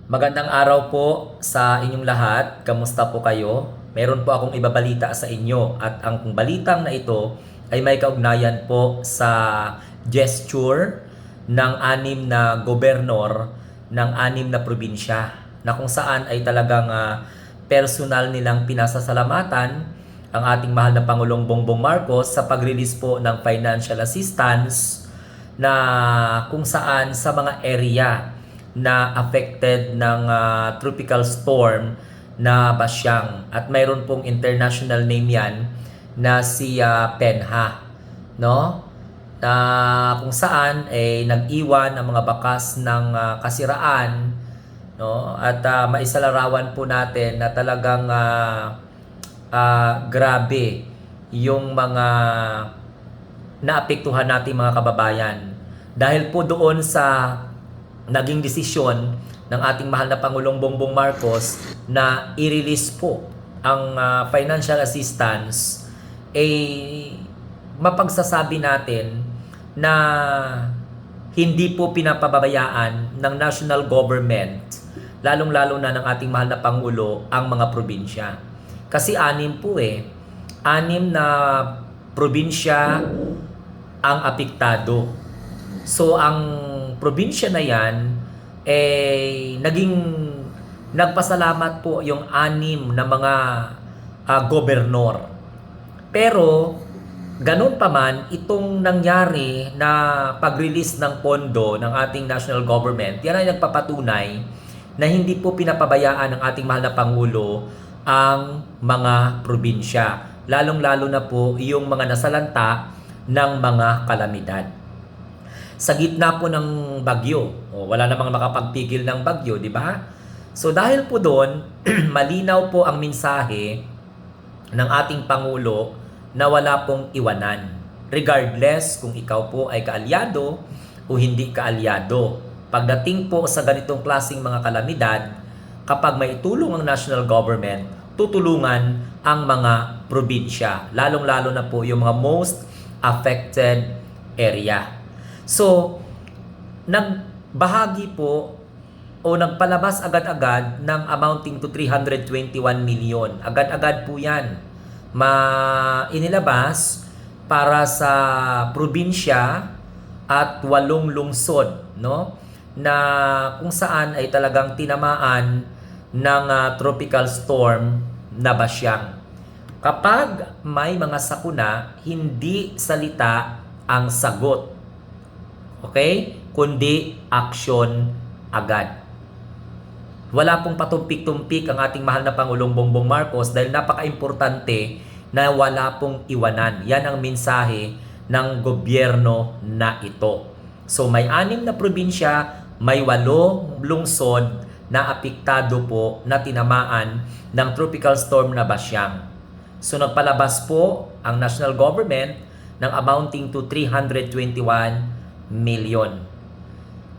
Magandang araw po sa inyong lahat. Kamusta po kayo? Meron po akong ibabalita sa inyo at ang balitang na ito ay may kaugnayan po sa gesture ng 6 na gobernor ng 6 na probinsya na kung saan ay talagang personal nilang pinasasalamatan ang ating mahal na Pangulong Bongbong Marcos sa pag-release po ng financial assistance na kung saan sa mga area na affected ng tropical storm na Basyang at mayroon pong international name yan na si Penha, no? Na kung saan ay nag-iwan ng mga bakas ng kasiraan, no? At maisalarawan po natin na talagang grabe yung mga naapektuhan nating mga kababayan dahil po doon sa naging desisyon ng ating mahal na Pangulong Bongbong Marcos na i-release po ang financial assistance, mapagsasabi natin na hindi po pinapababayaan ng national government, lalong-lalo na ng ating mahal na Pangulo, ang mga probinsya. Kasi 6 po 6 na probinsya ang apektado. So ang probinsya na yan nagpasalamat po yung 6 na mga gobernor. Pero ganun pa man, itong nangyari na pag-release ng pondo ng ating national government, yan ay nagpapatunay na hindi po pinapabayaan ng ating mahal na Pangulo ang mga probinsya, lalong-lalo na po yung mga nasalanta ng mga kalamidad. Sa gitna po ng bagyo, wala namang makapagpigil ng bagyo, di ba? So dahil po doon, malinaw po ang mensahe ng ating Pangulo na wala pong iwanan. Regardless kung ikaw po ay kaalyado o hindi kaalyado. Pagdating po sa ganitong klaseng mga kalamidad, kapag may tulong ang national government, tutulungan ang mga probinsya, lalong-lalo na po yung mga most affected area. So, nagbahagi po o nagpalabas agad-agad ng amounting to 321 million. Agad-agad po yan inilabas para sa probinsya at 8 lungsod, no? Na kung saan ay talagang tinamaan ng tropical storm na Basyang. Kapag may mga sakuna, hindi salita ang sagot. Okay? Kundi action agad. Wala pong patumpik-tumpik ang ating mahal na Pangulong Bongbong Marcos dahil napaka-importante na wala pong iwanan. Yan ang mensahe ng gobyerno na ito. So may 6 na probinsya, may 8 lungsod na apektado po na tinamaan ng tropical storm na Basyang. So nagpalabas po ang national government ng amounting to 321 million.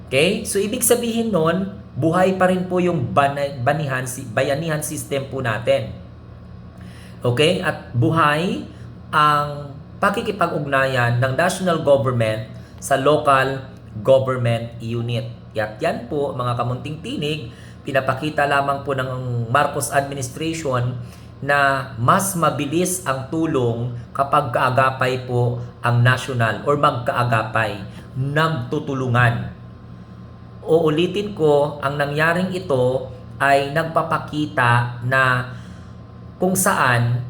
Okay? So ibig sabihin nun, buhay pa rin po yung bayanihan system po natin. Okay? At buhay ang pakikipag-ugnayan ng national government sa local government unit. At yan po, mga kamunting tinig, pinapakita lamang po ng Marcos administration na mas mabilis ang tulong kapag kaagapay po ang national or magkaagapay, nagtutulungan. Uulitin ko, ang nangyaring ito ay nagpapakita na kung saan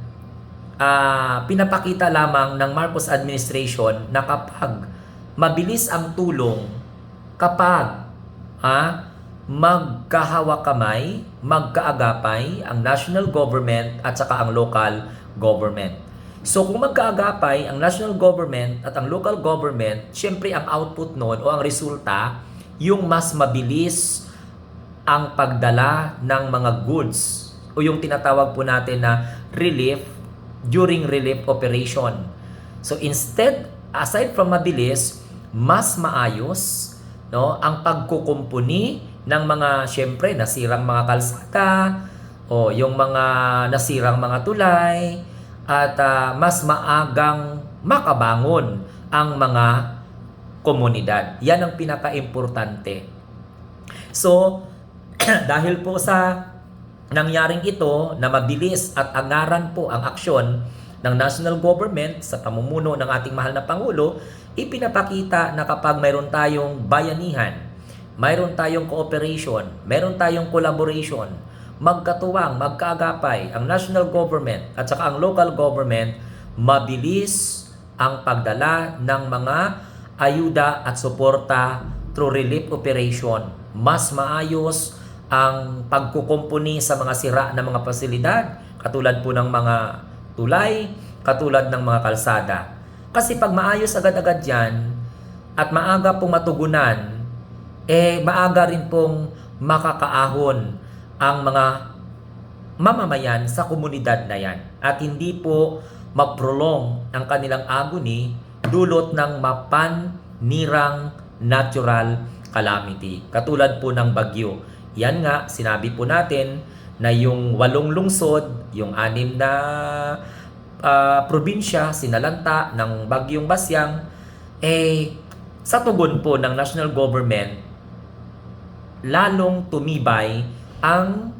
pinapakita lamang ng Marcos administration na kapag mabilis ang tulong, kapag magkahawak kamay, magkaagapay ang national government at saka ang local government. So kung magkaagapay ang national government at ang local government, syempre ang output noon o ang resulta, yung mas mabilis ang pagdala ng mga goods o yung tinatawag po natin na relief during relief operation. So instead, aside from mabilis, mas maayos, no, ang pagkukumpuni ng mga syempre nasirang mga kalsada o yung mga nasirang mga tulay at mas maagang makabangon ang mga komunidad. Yan ang pinaka-importante. So, Dahil po sa nangyaring ito na mabilis at angaran po ang aksyon ng national government sa pamumuno ng ating mahal na Pangulo, ipinapakita na kapag mayroon tayong bayanihan, mayroon tayong cooperation, mayroon tayong collaboration, magkatuwang, magkaagapay ang national government at saka ang local government, mabilis ang pagdala ng mga ayuda at suporta through relief operation. Mas maayos ang pagkukumpuni sa mga sira na mga pasilidad, katulad po ng mga tulay, katulad ng mga kalsada. Kasi pag maayos agad-agad yan at maaga pong matugunan, maaga rin pong makakaahon ang mga mamamayan sa komunidad na yan. At hindi po mag-prolong ang kanilang agony dulot ng mapanirang natural calamity. Katulad po ng bagyo. Yan nga, sinabi po natin na yung 8 lungsod, yung 6 na probinsya, sinalanta ng bagyong Basyang, sa tugon po ng national government, lalong tumibay ang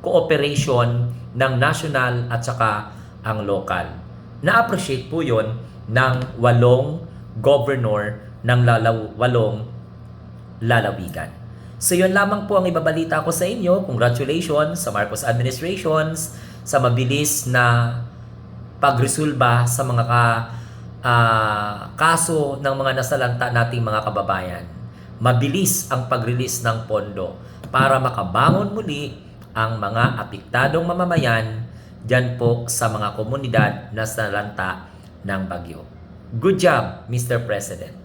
cooperation ng national at saka ang local. Na-appreciate po yon ng 8 governor ng 8 lalawigan. So yun lamang po ang ibabalita ko sa inyo. Congratulations sa Marcos administrations sa mabilis na pagresolba sa mga kaso ng mga nasalanta nating mga kababayan. Mabilis ang pag-release ng pondo para makabangon muli ang mga apektadong mamamayan dyan po sa mga komunidad na nasalanta ng bagyo. Good job, Mr. President.